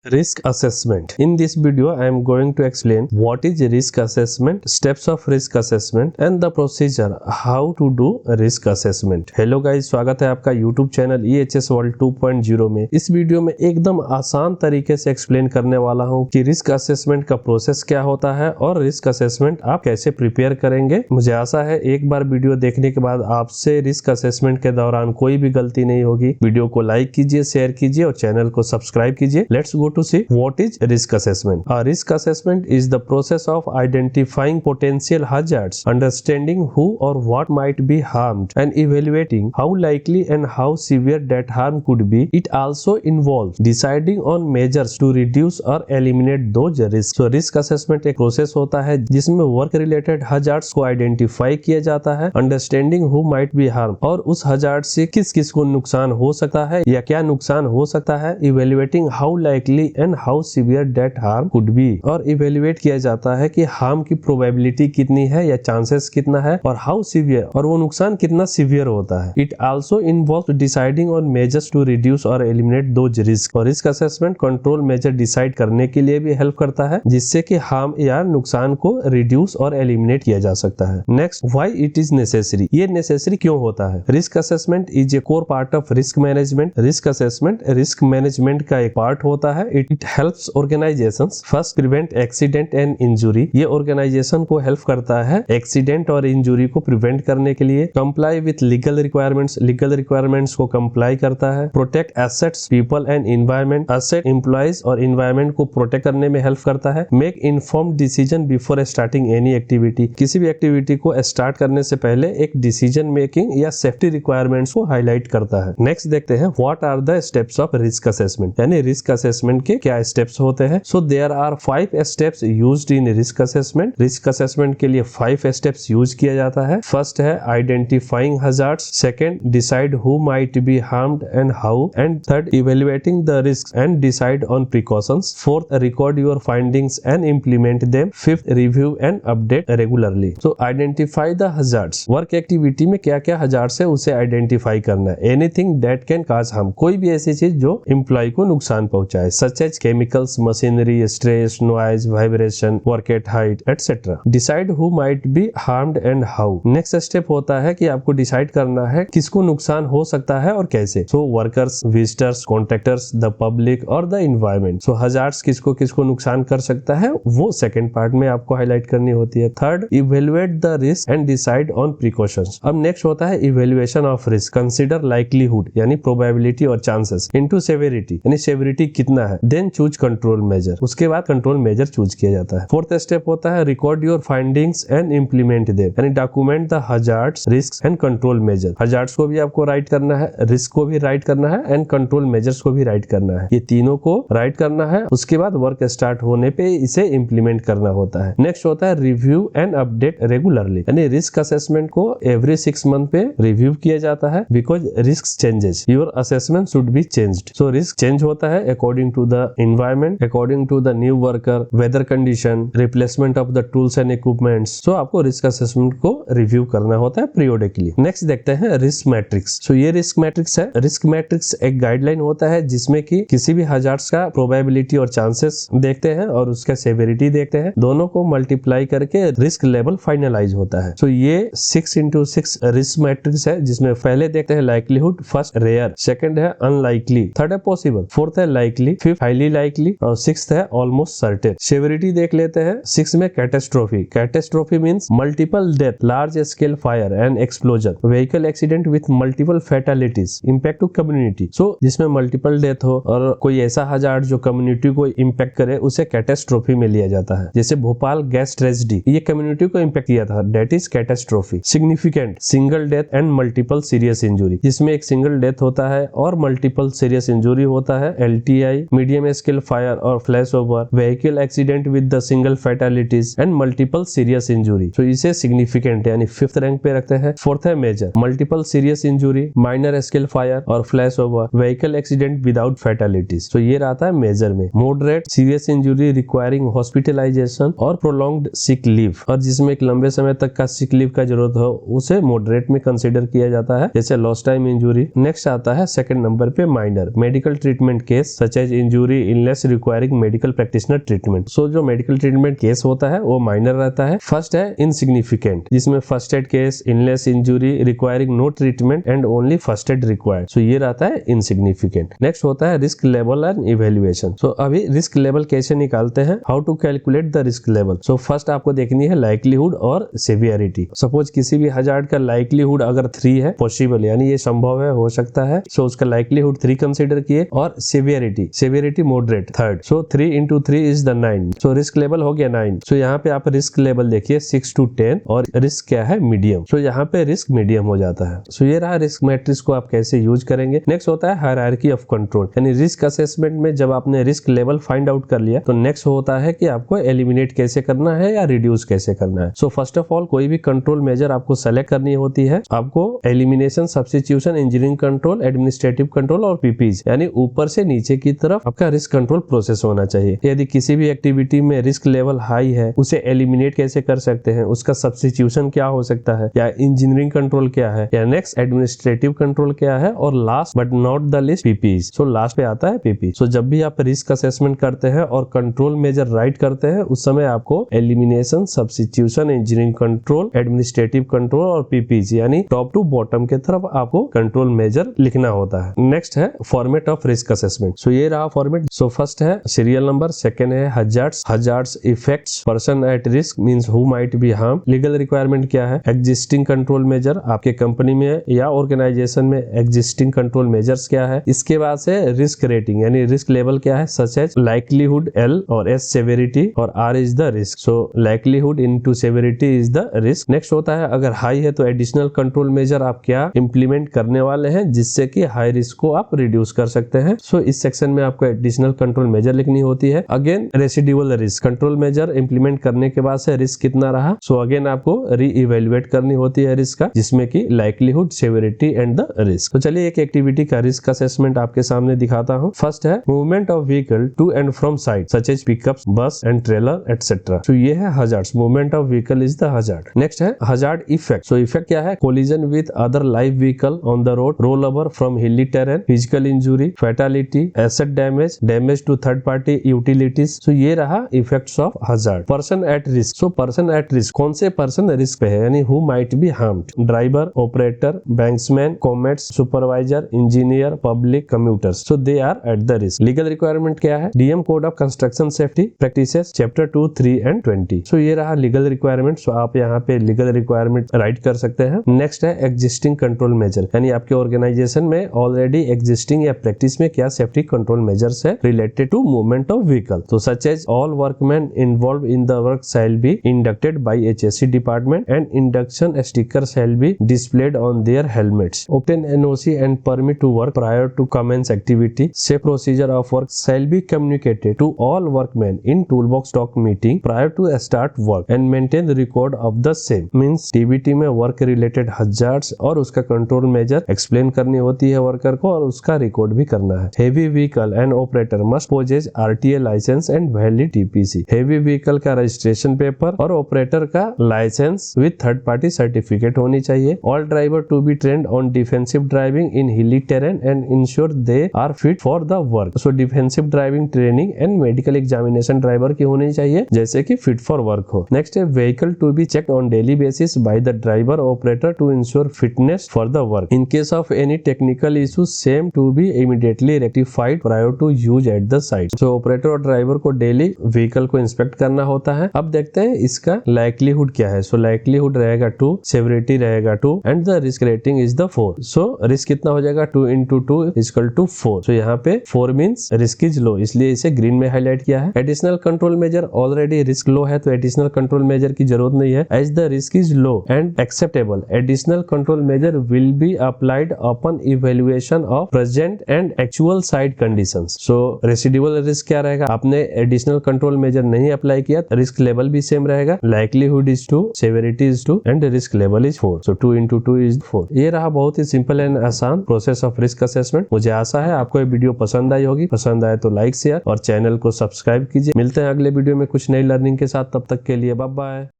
Risk assessment. In this video, I am going to explain what is risk assessment, steps of risk assessment and the procedure how to do risk assessment. Hello guys, स्वागत है आपका YouTube channel EHS World 2.0 में। इस video में एकदम आसान तरीके से एक्सप्लेन करने वाला हूँ कि रिस्क असेसमेंट का प्रोसेस क्या होता है और रिस्क असेसमेंट आप कैसे प्रिपेयर करेंगे। मुझे आशा है एक बार वीडियो देखने के बाद आपसे रिस्क असेसमेंट के दौरान कोई भी गलती नहीं होगी। वीडियो को लाइक कीजिए, शेयर कीजिए और चैनल को सब्सक्राइब कीजिए। Let's go to see what is risk assessment. A risk assessment is the process of identifying potential hazards, understanding who or what might be harmed, and evaluating how likely and how severe that harm could be. It also involves deciding on measures to reduce or eliminate those risks. So risk assessment एक process होता है जिसमें work related hazards को identify किया जाता है, understanding who might be harmed और उस hazard से किस किस को नुकसान हो सकता है या क्या नुकसान हो सकता है, evaluating how likely and how severe that harm could be और इवेल्युएट किया जाता है कि हार्म की प्रोबेबिलिटी कितनी है या चांसेस कितना है और हाउ सीवियर और वो नुकसान कितना सीवियर होता है। It also involves deciding on measures to reduce और एलिमिनेट दोज रिस्क और risk assessment control measure decide करने के लिए भी हेल्प करता है जिससे कि हार्म या नुकसान को रिड्यूस और एलिमिनेट किया जा सकता है। Next, why it is necessary. ये नेसेसरी क्यों होता है? Risk assessment is a core part of risk management. Risk assessment risk management का एक पार्ट होता है। It helps organizations first prevent accident and injury. ये organization को help करता है accident और injury को prevent करने के लिए। Comply with legal requirements. Legal requirements को comply करता है। Protect assets, people and environment. Asset, employees और environment को protect करने में help करता है। Make informed decision before starting any activity. किसी भी activity को start करने से पहले एक decision making या safety requirements को highlight करता है। Next देखते हैं what are the steps of risk assessment. यानी risk assessment के क्या स्टेप्स होते हैं। So there are 5 steps used in risk assessment. Risk assessment के लिए 5 स्टेप्स यूज किया जाता है। फर्स्ट है identifying hazards, second decide who might be harmed and how, and third evaluating the risk and decide on precautions, fourth record your findings and implement them, fifth review and update regularly. So identify the hazards. Work activity में क्या क्या hazards है उसे identify करना है। Anything that can cause harm, कोई भी ऐसी चीज जो एम्प्लॉय को नुकसान पहुंचाए, such as chemicals, machinery, stress, noise, vibration, work at height, etc. Decide who might be harmed and how. Next step होता है कि आपको डिसाइड करना है किसको नुकसान हो सकता है और कैसे। So workers, visitors, contractors, the public और the environment. So hazards किसको किसको नुकसान कर सकता है वो सेकंड पार्ट में आपको हाईलाइट करनी होती है। Third, evaluate the risk and decide on precautions. अब नेक्स्ट होता है evaluation of risk. Consider likelihood यानी probability और chances into severity यानी severity कितना है। Then चूज कंट्रोल मेजर, उसके बाद कंट्रोल मेजर चूज किया जाता है। फोर्थ स्टेप होता है record your findings and implement them यानी document the hazards, risk and control measure. Hazards को भी आपको राइट करना है, रिस्क को भी राइट करना है एंड कंट्रोल मेजर्स को भी राइट करना है। ये तीनों को राइट करना है, उसके बाद वर्क स्टार्ट होने पे इसे इम्प्लीमेंट करना होता है। नेक्स्ट होता है रिव्यू एंड अपडेट रेगुलरली यानी रिस्क असेसमेंट को एवरी 6 मंथ पे रिव्यू किया जाता है because risk changes, your assessment should be changed. So risk change होता है according to the environment, according to the new worker, weather condition, replacement of the tools and equipments. So आपको risk assessment को review करना होता है periodically. Next देखते हैं risk matrix. So ये रिस्क मैट्रिक्स है। रिस्क मैट्रिक्स एक गाइडलाइन होता है जिसमें कि किसी भी हजार्ड्स का प्रोबेबिलिटी और चांसेस देखते हैं और उसका सेवेरिटी देखते हैं, दोनों को मल्टीप्लाई करके रिस्क लेवल फाइनलाइज होता है। सो ये 6x6 रिस्क मैट्रिक्स है जिसमें पहले देखते हैं लाइक्लीहुड, फर्स्ट रेयर, सेकंड है अनलाइकली, थर्ड है पॉसिबल, फोर्थ है लाइकली, फिफ्थ हाईली लाइकली और सिक्स्थ है ऑलमोस्ट सर्टेन। सेवेरिटी देख लेते हैं। 6 में catastrophe. Catastrophe means multiple death, large scale fire and explosion, vehicle accident with multiple fatalities, impact to community. So जिसमें multiple death हो और कोई ऐसा हजार्ड जो कम्युनिटी को इम्पैक्ट करे उसे कैटास्ट्रोफी में लिया जाता है। जैसे भोपाल गैस ट्रेजेडी, ये कम्युनिटी को इम्पैक्ट किया था, that is catastrophe. Significant, single death and multiple serious injury, जिसमें एक सिंगल डेथ होता है और मल्टीपल सीरियस इंजुरी होता है। LTI, मीडियम स्केल फायर और flash over, vehicle accident with the single fatalities and multiple serious injury. तो इसे सिग्निफिकेंट यानी 5th रैंक पे रखते हैं। फोर्थ है major, multiple serious injury, minor scale fire और flash over, vehicle accident without fatalities. तो ये रहता है मेजर में। Moderate, serious injury requiring hospitalisation और प्रोलॉन्ग्ड सिक लीव, और जिसमें एक लंबे समय तक का सिक लीव का जरूरत हो उसे मॉडरेट में कंसिडर किया जाता है, जैसे लॉस्ट टाइम इंजुरी। नेक्स्ट आता है सेकंड नंबर पे minor, medical treatment case such as injury, illness requiring medical practitioner treatment. So जो मेडिकल ट्रीटमेंट केस होता है वो माइनर रहता है। फर्स्ट है इनसिग्निफिकेंट, जिसमें first aid case, illness, injury requiring no treatment and only first aid required. So ये रहता है इनसिग्निफिकेंट। नेक्स्ट होता है risk level and evaluation. So अभी रिस्क लेवल कैसे निकालते हैं, how to calculate the risk level. So first आपको देखनी है लाइक्लीहुड और सिवियरिटी। सपोज किसी भी हजार्ड का लाइक्लीहुड अगर 3 है, पॉसिबल यानी ये संभव है, हो सकता है, सो उसका लाइक्लीहुड 3 कंसीडर किए, और severity moderate third. So 3 into 3 is the 9। So risk level हो गया 9। सो यहाँ पे आप रिस्क लेवल देखिए 6 to 10, और रिस्क क्या है, मीडियम। सो यहाँ पे रिस्क मीडियम हो जाता है। सो ये रहा रिस्क मैट्रिक्स को आप कैसे यूज करेंगे। नेक्स्ट होता है हायरार्की ऑफ कंट्रोल, यानी रिस्क असेसमेंट में जब आपने रिस्क लेवल फाइंड आउट कर लिया तो नेक्स्ट होता है कि आपको एलिमिनेट कैसे करना है या रिड्यूस कैसे करना है। सो फर्स्ट ऑफ ऑल कोई भी कंट्रोल मेजर आपको सेलेक्ट करनी होती है। आपको elimination, substitution, engineering control, administrative control और पीपीज, यानी ऊपर से नीचे की तरफ आपका रिस्क कंट्रोल प्रोसेस होना चाहिए। यदि किसी भी एक्टिविटी में रिस्क लेवल हाई है, उसे एलिमिनेट कैसे कर सकते हैं, उसका सब्स्टिट्यूशन क्या हो सकता है, या इंजीनियरिंग कंट्रोल क्या है, या नेक्स्ट एडमिनिस्ट्रेटिव कंट्रोल क्या है, और last but not the list PPs. So last पे आता है पीपी। सो जब भी आप रिस्क असेसमेंट करते हैं और कंट्रोल मेजर राइट करते हैं, उस समय आपको elimination, substitution, engineering control, administrative control और पीपीज, यानी टॉप टू बॉटम के तरफ आपको कंट्रोल मेजर लिखना होता है। नेक्स्ट है फॉर्मेट ऑफ रिस्क असेसमेंट। सो ये रहा फॉर्मेट। सो फर्स्ट है सीरियल नंबर, सेकेंड है hazards, effects, person at risk means who might B harm, legal requirement क्या है, एग्जिस्टिंग कंट्रोल मेजर, आपके कंपनी में या ऑर्गेनाइजेशन में एग्जिस्टिंग कंट्रोल मेजर्स क्या है। इसके बाद से रिस्क रेटिंग, यानी रिस्क लेवल क्या है, सच एज लाइक्लीहुड L और S सेवेरिटी, और R is the risk. So likelihood into severity is the risk. Next होता है अगर हाई है तो एडिशनल कंट्रोल मेजर आप क्या इंप्लीमेंट करने वाले हैं जिससे कि हाई रिस्क को आप रिड्यूस कर सकते हैं। सो इस सेक्शन में आपको एडिशनल कंट्रोल मेजर लिखनी होती है। Again residual risk, control measure implement करने के बाद से रिस्क कितना रहा, सो अगेन आपको री-इवेल्युएट करनी होती है रिस्क का, जिसमें कि likelihood, severity and the risk. तो चलिए एक एक्टिविटी का रिस्क असेसमेंट आपके सामने दिखाता हूं। फर्स्ट है movement of vehicle to and from site such as pickups, bus and trailer etcetera. तो ये है hazards, movement of vehicle is the hazard. Next है हजार्ड इफेक्ट। सो इफेक्ट क्या है, collision with other live vehicle on the road, roll over from hilly terrain, physical injury, fatality, asset damage, damage to third party utilities. So ये रहा effects of hazard. Person at risk. So person at risk, कौन से person risk पे है, यानी who might be harmed, driver, operator, banksman, comets, supervisor, engineer, public, commuters. So they are at the risk. Legal requirement क्या है, DM code of construction safety practices chapter 2, 3 and 20। So ये रहा legal requirement. सो आप यहाँ पे legal requirement right कर सकते हैं। नेक्स्ट है एग्जिस्टिंग कंट्रोल मेजर, यानी आपके ऑर्गेनाइजेशन में ऑलरेडी एग्जिस्टिंग या प्रैक्टिस में क्या सेफ्टी कंट्रोल मेजर्स है related to movement of vehicle. तो such as all workman involved in the work shall be inducted by HSE department and induction sticker shall be displayed on their helmets. Obtain NOC and permit to work prior to commence activity. Safe procedure of work shall be communicated to all workmen in toolbox talk meeting prior to start work and maintain the record of the same. Means TBT में work related hazards और उसका control measure explain करनी होती है worker को और उसका record भी करना है। Heavy vehicle and operator must possess RTA license and valid TPC. Heavy vehicle का रजिस्ट्रेशन पेपर और ऑपरेटर का licence with third party certificate होनी चाहिए। All driver to be trained on defensive driving in hilly terrain and ensure they are fit for the work. So defensive driving training and medical examination driver की होनी चाहिए जैसे कि fit for work हो। Next है vehicle to be checked on daily basis by the driver operator to ensure fitness for the work. In case of any technical issue same to be immediately rectified prior to use at the site. So operator और driver को daily vehicle को inspect करना होता है। अब देखते हैं इसका लाइक्लीहुड क्या है। सो लाइक्लीहुड रहेगा 2, सेवरिटी रहेगा 2 and the risk rating is the 4। So risk कितना हो जाएगा 2 into 2 = 4। सो यहाँ पे 4 मींस रिस्क इज लो, इसलिए इसे ग्रीन में हाईलाइट किया है। Additional control measure, already risk low है तो एडिशनल कंट्रोल मेजर की जरूरत नहीं है। As the risk is low and acceptable additional control measure will be applied upon evaluation of present and actual site conditions. So residual risk क्या रहेगा, आपने additional control measure नहीं अप्लाई किया, risk level भी सेम रहेगा। Likelihood is 2, severity is 2 and risk level is 4। So 2 into 2 is 4। ये रहा बहुत ही सिंपल एंड आसान प्रोसेस ऑफ रिस्क असेसमेंट। मुझे आशा है आपको ये वीडियो पसंद आई होगी। पसंद आए तो लाइक, शेयर और चैनल को सब्सक्राइब कीजिए। मिलते हैं अगले वीडियो में कुछ नई लर्निंग के साथ। तब तक के लिए बाय बाय।